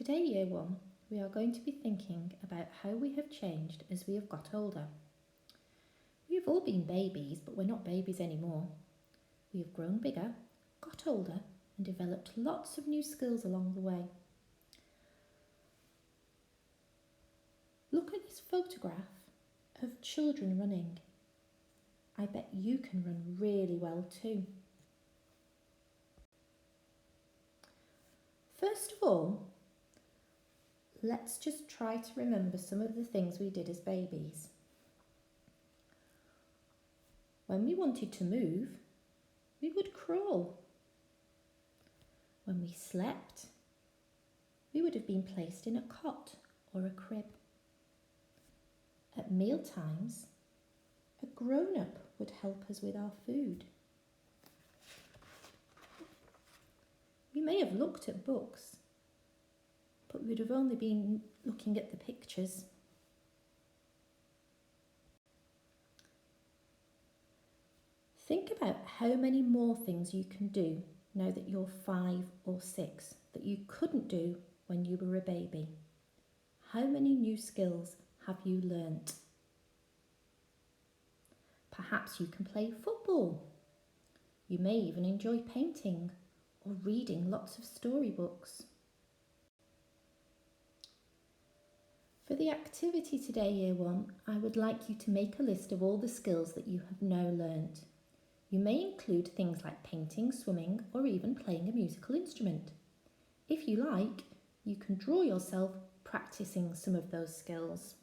Today, Year 1, we are going to be thinking about how we have changed as we have got older. We have all been babies, but we're not babies anymore. We have grown bigger, got older, and developed lots of new skills along the way. Look at this photograph of children running. I bet you can run really well too. First of all, let's just try to remember some of the things we did as babies. When we wanted to move, we would crawl. When we slept, we would have been placed in a cot or a crib. At meal times, a grown-up would help us with our food. We may have looked at books, but we would have only been looking at the pictures. Think about how many more things you can do now that you're 5 or 6 that you couldn't do when you were a baby. How many new skills have you learnt? Perhaps you can play football. You may even enjoy painting or reading lots of storybooks. For the activity today, Year 1, I would like you to make a list of all the skills that you have now learnt. You may include things like painting, swimming, or even playing a musical instrument. If you like, you can draw yourself practicing some of those skills.